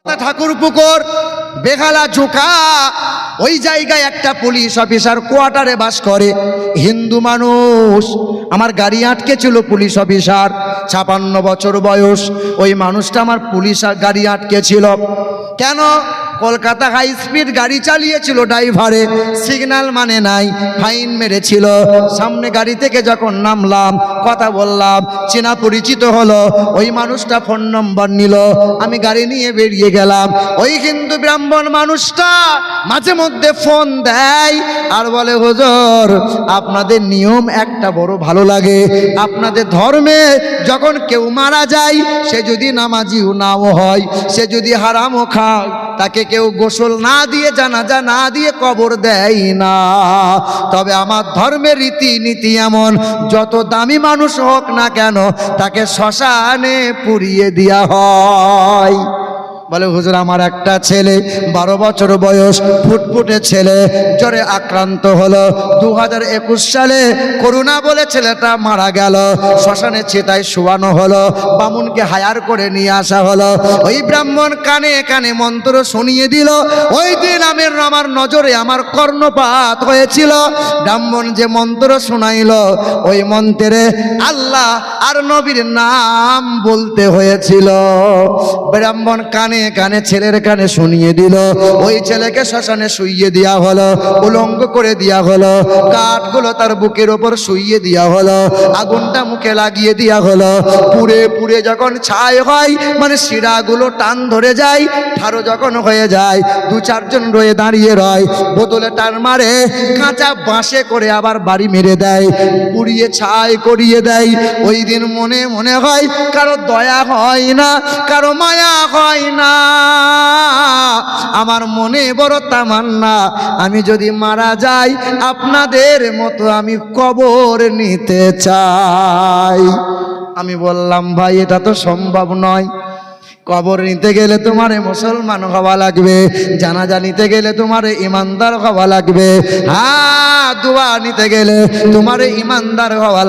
ঠাকুরপুকুর বেহালা জোকা ওই জায়গায় একটা পুলিশ অফিসার কোয়ার্টারে বাস করে, হিন্দু মানুষ। আমার গাড়ি আটকে ছিল পুলিশ অফিসার, 56 বছর বয়স। ওই মানুষটা আমার পুলিশ গাড়ি আটকে ছিল কেন? কলকাতা হাই স্পিড গাড়ি চালিয়েছিল, ড্রাইভারে সিগন্যাল মানে নাই, ফাইন মেরেছিল। সামনে গাড়ি থেকে যখন নামলাম, কথা বললাম, চেনা পরিচিত হলো। ওই মানুষটা ফোন নম্বর নিল, আমি গাড়ি নিয়ে বেরিয়ে গেলাম। ওই হিন্দু ব্রাহ্মণ মানুষটা মাঝে মধ্যে ফোন দেয় আর বলে, হুজুর আপনাদের নিয়ম একটা বড় ভালো লাগে। আপনাদের ধর্মে যখন কেউ মারা যায়, সে যদি নামাজিও নাও হয়, সে যদি হারামও খায়, তাকে কেউ গোসল না দিয়ে, জানাজা না দিয়ে কবর দেয় না। তবে আমার ধর্মের রীতিনীতি এমন, যত দামি মানুষ হোক না কেন, তাকে শ্মশানে পুড়িয়ে দেওয়া হয়। বলে, হুজুর আমার একটা ছেলে 12 বছর বয়স, ফুটফুটে ছেলে, জ্বরে আক্রান্ত হলো। 2021 সালে করোনা বলে ছেলেটা মারা গেল। শ্মশানে চিতায় শোয়ানো হলো, বামুনকে হায়ার করে নিয়ে আসা হলো। ওই ব্রাহ্মণ কানে কানে মন্ত্র শুনিয়ে দিল। ওই দিন আমার নজরে আমার কর্ণপাত হয়েছিল। ব্রাহ্মণ যে মন্ত্র শোনাইল, ওই মন্ত্রে আল্লাহ আর নবীর নাম বলতে হয়েছিল। ব্রাহ্মণ কানে কানে ছেলের কানে শুনিয়ে দিল। ওই ছেলেকে শ্মশানে শুইয়ে দেওয়া হলো, উলঙ্গ করে দেওয়া হলো, কাঠগুলো তার বুকের ওপর শুইয়ে দেওয়া হলো, আগুনটা মুখে লাগিয়ে দেওয়া হলো। পুড়ে পুড়ে যখন ছাই হয়, মানে শিরাগুলো টান ধরে যায়, ঠাড়ো যখন হয়ে যায়, 2-4 জন রয়ে দাঁড়িয়ে রয়, বোতলে টান মারে, কাঁচা বাঁশে করে আবার বাড়ি মেরে দেয়, পুড়িয়ে ছাই করিয়ে দেয়। ওই দিন মনে মনে হয়, কারো দয়া হয় না, কারো মায়া হয় না। আমার মনে বড় তামান্না, আমি যদি মারা যাই, আপনাদের মতো আমি কবর নিতে চাই। আমি বললাম, ভাই এটা তো সম্ভব নয়। কবর নিতে গেলে তোমারে মুসলমান হওয়া লাগবে, জানাজা নিতে গেলে তোমারে ইমানদার হওয়া লাগবে, হ্যাঁ দোয়া নিতে গেলে তোমারে ইমানদার হওয়া লাগবে।